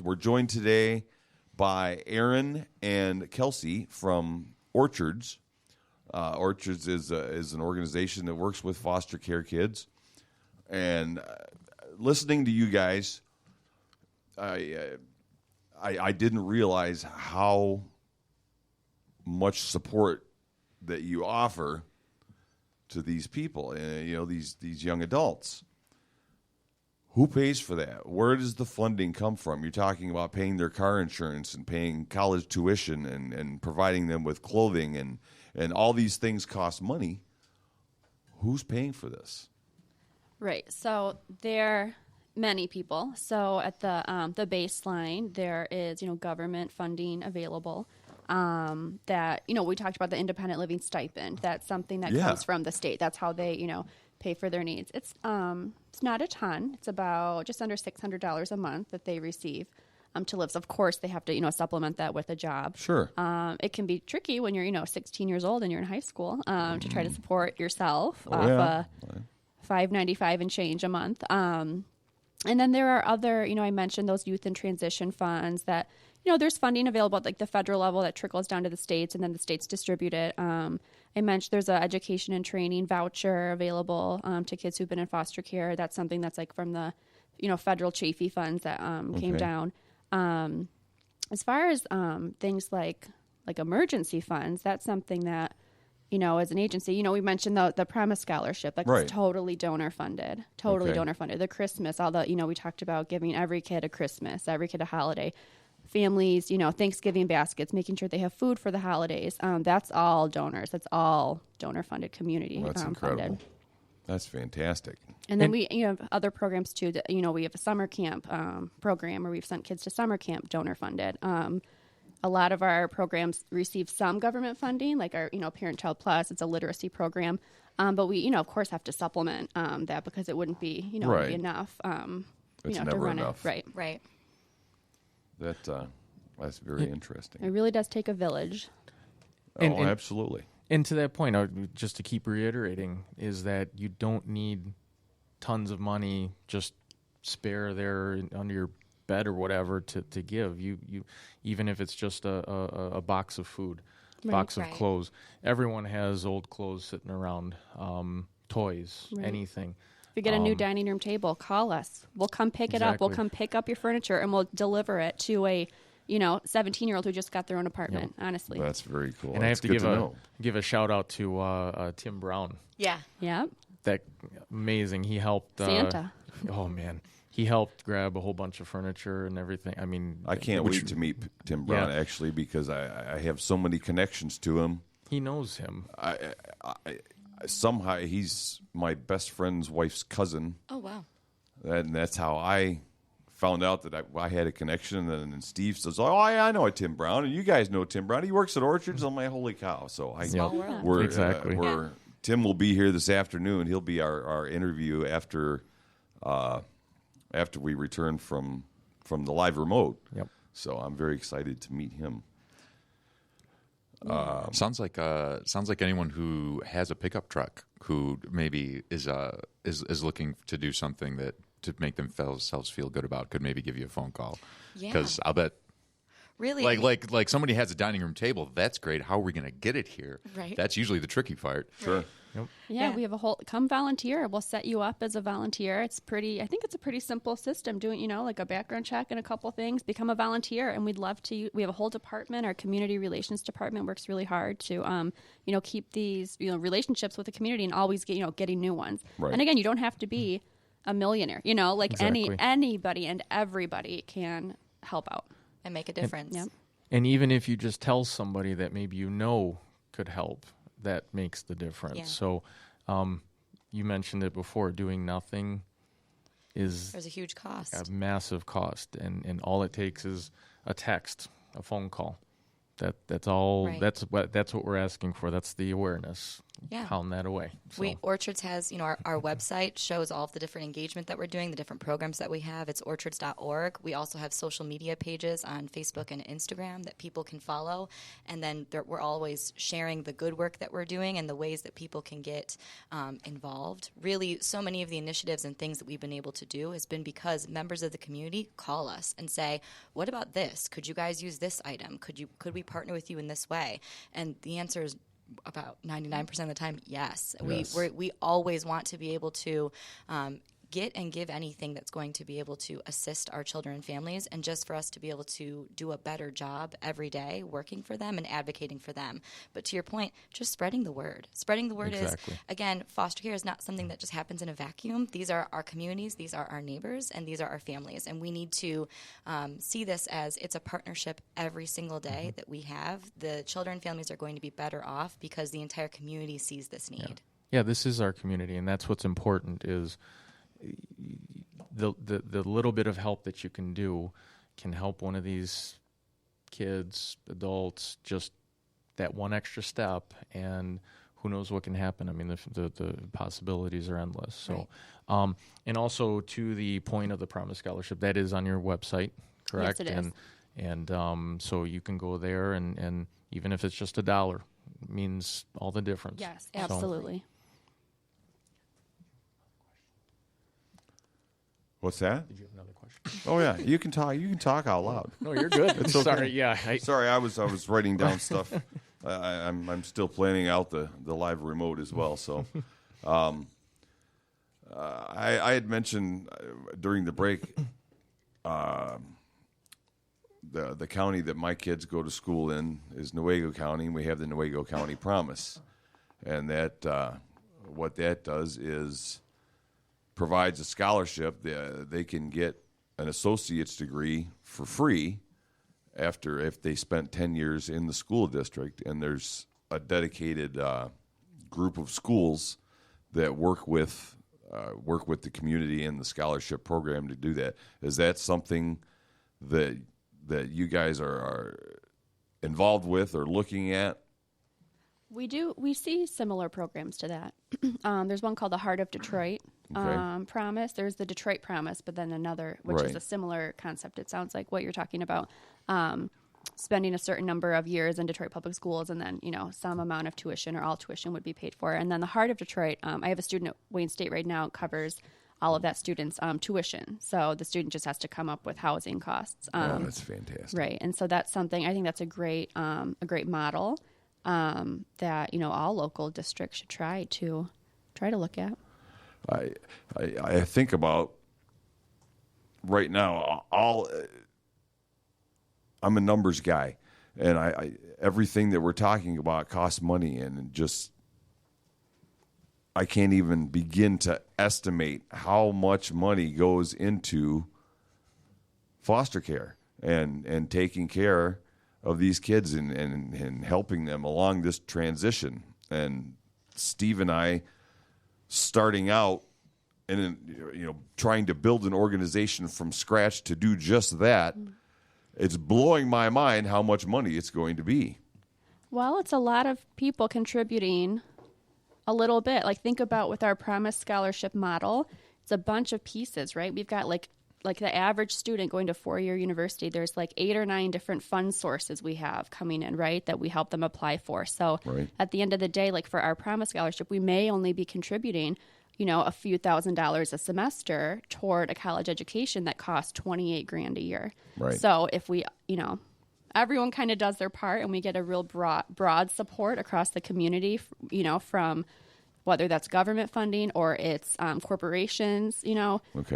we're joined today by Erin and Kelsey from Orchards. Orchards is an organization that works with foster care kids. And listening to you guys, I didn't realize how much support that you offer to these people, these young adults. Who pays for that? Where does the funding come from? You're talking about paying their car insurance and paying college tuition and providing them with clothing and all these things cost money. Who's paying for this? Right. So there are many people. So at the baseline, there is government funding available. That we talked about the independent living stipend. That's something that comes from the state. That's how they pay for their needs. It's not a ton. It's about just under $600 a month that they receive to live. So of course, they have to supplement that with a job. Sure. It can be tricky when you're 16 years old and you're in high school to try to support yourself off $5.95 and change a month. And then there are other, I mentioned those youth and transition funds that, there's funding available at like the federal level that trickles down to the states, and then the states distribute it. I mentioned there's an education and training voucher available to kids who've been in foster care. That's something that's like from the, federal Chafee funds that came down. As far as things like emergency funds, that's something that, as an agency, we mentioned the Promise Scholarship. That's totally donor funded. Donor funded. The Christmas, all the, we talked about giving every kid a Christmas, every kid a holiday. Families, Thanksgiving baskets, making sure they have food for the holidays. That's all donors. That's all donor funded community. Well, that's incredible. Funded. That's fantastic. And then we have other programs too. That, we have a summer camp program where we've sent kids to summer camp, donor funded. A lot of our programs receive some government funding, like our, Parent Child Plus. It's a literacy program, but we, of course, have to supplement that because it wouldn't be, right. be enough. It's to never run enough. it. Right. That's very interesting. It really does take a village. Absolutely. And to that point, just to keep reiterating, is that you don't need tons of money just spare there under your bed or whatever to give. You even if it's just a box of food, box of clothes. Everyone has old clothes sitting around, toys, anything. If you get a new dining room table, call us. We'll come pick it up. We'll come pick up your furniture and we'll deliver it to a 17-year-old who just got their own apartment. Yep. Honestly, that's very cool. And that's I have to give a shout out to Tim Brown. Yeah. That amazing. He helped Santa. Oh man, he helped grab a whole bunch of furniture and everything. I mean, I can't wait to meet Tim Brown actually because I have so many connections to him. He knows him. Somehow he's my best friend's wife's cousin. Oh wow! And that's how I found out that I had a connection. And then Steve says, "Oh, I know a Tim Brown, and you guys know Tim Brown. He works at Orchards." I'm like, "Holy cow!" So Small world. We're Tim will be here this afternoon. He'll be our interview after we return from the live remote. Yep. So I'm very excited to meet him. Sounds like anyone who has a pickup truck who maybe is looking to do something that to make themselves feel good about could maybe give you a phone call. Yeah. Because I'll bet. Really? Like somebody has a dining room table. That's great. How are we going to get it here? Right. That's usually the tricky part. Sure. Yep. Yeah, we have come volunteer. We'll set you up as a volunteer. I think it's a pretty simple system doing, like a background check and a couple things, become a volunteer. And we'd love to, we have a whole department, our community relations department works really hard to, keep these, relationships with the community and always getting new ones. Right. And again, you don't have to be a millionaire, Exactly. anybody and everybody can help out. And make a difference. And even if you just tell somebody that maybe could help, that makes the difference. Yeah. So you mentioned it before, doing nothing there's a huge cost. A massive cost. And all it takes is a text, a phone call. That's all. Right. That's what we're asking for. That's the awareness. pound that away. So. Orchards has, our website shows all of the different engagement that we're doing, the different programs that we have. It's orchards.org. We also have social media pages on Facebook and Instagram that people can follow. And then we're always sharing the good work that we're doing and the ways that people can get involved. Really, so many of the initiatives and things that we've been able to do has been because members of the community call us and say, what about this? Could you guys use this item? Could we partner with you in this way? And the answer is about 99% of the time, yes. We always want to be able to get and give anything that's going to be able to assist our children and families, and just for us to be able to do a better job every day working for them and advocating for them. But to your point, just spreading the word. Spreading the word is, again, foster care is not something that just happens in a vacuum. These are our communities, these are our neighbors, and these are our families. And we need to see this as it's a partnership every single day that we have. The children and families are going to be better off because the entire community sees this need. Yeah, this is our community, and that's what's important is the little bit of help that you can do can help one of these kids, adults, just that one extra step, and who knows what can happen. I mean, the possibilities are endless. So, and also to the point of the Promise Scholarship, that is on your website, correct? Yes, it is. And so you can go there, and even if it's just $1, it means all the difference. Yes, absolutely. What's that? Did you have another question? Oh yeah, you can talk. You can talk out loud. No, you're good. It's okay. Sorry, yeah. Sorry, I was writing down stuff. I'm still planning out the live remote as well. So, I had mentioned during the break the county that my kids go to school in is Newaygo County, and we have the Newaygo County Promise, and that what that does is provides a scholarship. They can get an associate's degree for free if they spent 10 years in the school district, and there's a dedicated group of schools that work with the community and the scholarship program to do that. Is that something that you guys are involved with or looking at? We do. We see similar programs to that. There's one called the Heart of Detroit Promise. There's the Detroit Promise, but then another, which is a similar concept. It sounds like what you're talking about. Spending a certain number of years in Detroit public schools, and then some amount of tuition or all tuition would be paid for. And then the Heart of Detroit. I have a student at Wayne State right now. It covers all of that student's tuition. So the student just has to come up with housing costs. That's fantastic. Right, and so that's something. I think that's a great model. That all local districts should try to look at. I think about right now. I'm a numbers guy, and everything that we're talking about costs money, and just I can't even begin to estimate how much money goes into foster care and taking care of these kids and helping them along this transition. And Steve and I, starting out and trying to build an organization from scratch to do just that, it's blowing my mind how much money it's going to be. Well, it's a lot of people contributing a little bit. Like, think about with our Promise Scholarship model, it's a bunch of pieces, right? We've got like the average student going to four-year university, there's like 8 or 9 different fund sources we have coming in, right, that we help them apply for. So at the end of the day, like for our Promise Scholarship, we may only be contributing, a few $1,000s a semester toward a college education that costs $28,000 a year. Right. So if we, everyone kind of does their part, and we get a real broad support across the community, from whether that's government funding or it's corporations,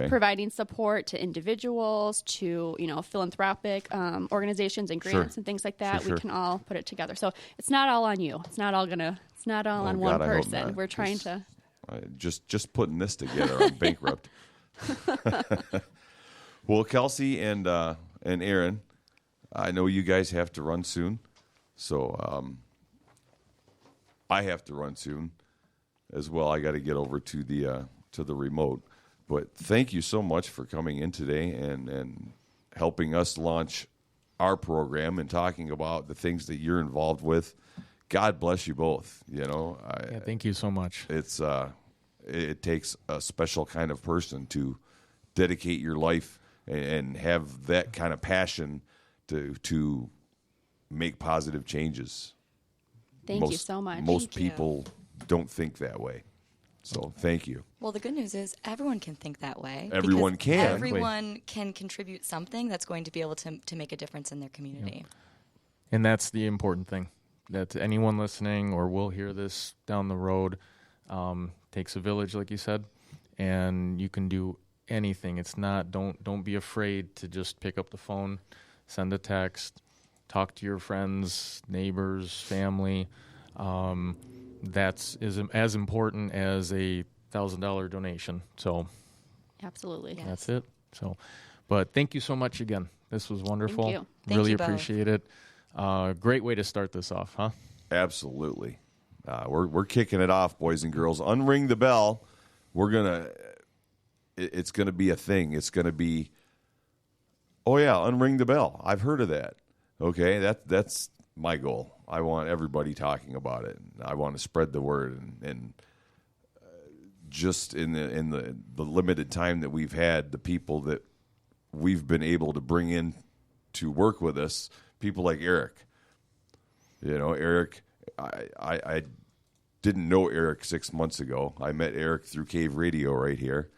providing support to individuals, to, philanthropic organizations and grants and things like that. Sure. We can all put it together. So it's not all on you. It's not all on one person. We're trying to. Just putting this together, I'm bankrupt. Well, Kelsey and Erin, I know you guys have to run soon, so I have to run soon as well. I got to get over to the remote. But thank you so much for coming in today and helping us launch our program and talking about the things that you're involved with, God bless you both. Thank you so much. It's it takes a special kind of person to dedicate your life and have that kind of passion to make positive changes. Thank you so much. Most Thank you. people don't think that way. So thank you. Well, the good news is everyone can think that way. Everyone because can. Everyone can contribute something that's going to be able to make a difference in their community. And that's the important thing. That anyone listening or will hear this down the road, takes a village, like you said, and you can do anything. It's not, don't be afraid to just pick up the phone, send a text, talk to your friends, neighbors, family. That's as important as a $1,000 donation. So Absolutely. Yeah. that's it. So, but thank you so much again. This was wonderful. Thank you. Thank Really you both. appreciate it. Great way to start this off, huh? Absolutely. We're kicking it off, boys and girls. Unring the bell. It's gonna be a thing. It's gonna be, oh yeah, unring the bell. I've heard of that. Okay, that's my goal. I want everybody talking about it. I want to spread the word, and just in the limited time that we've had, the people that we've been able to bring in to work with us, people like Eric. Eric, I didn't know Eric 6 months ago. I met Eric through Cave Radio right here,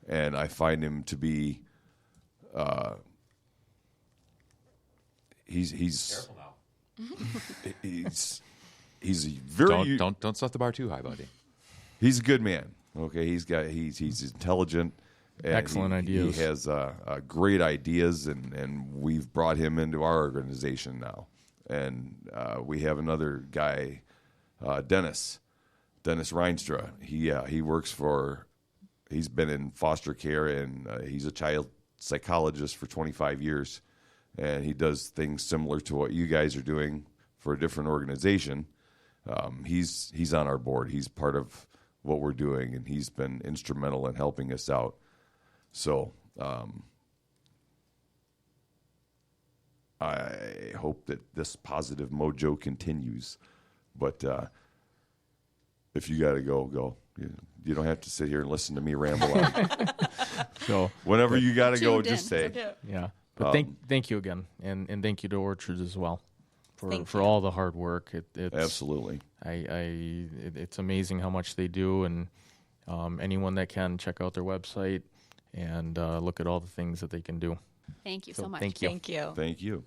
and I find him to be he's he's very Don't set the bar too high, buddy. he's a good man. Okay, he's intelligent. And Excellent ideas. He has great ideas, and we've brought him into our organization now. And we have another guy, Dennis Reinstra. He works for. He's been in foster care, and he's a child psychologist for 25 years, and he does things similar to what you guys are doing for a different organization. He's on our board. He's part of what we're doing, and he's been instrumental in helping us out. So I hope that this positive mojo continues. But if you got to go. You don't have to sit here and listen to me ramble on. So Whenever you got to go, Tuned just in. say. yeah, but thank you again, and thank you to Orchards as well Thank for you. all the hard work. It's Absolutely. It's amazing how much they do, and anyone that can check out their website and look at all the things that they can do. Thank you So so much. thank you. Thank you. Thank you.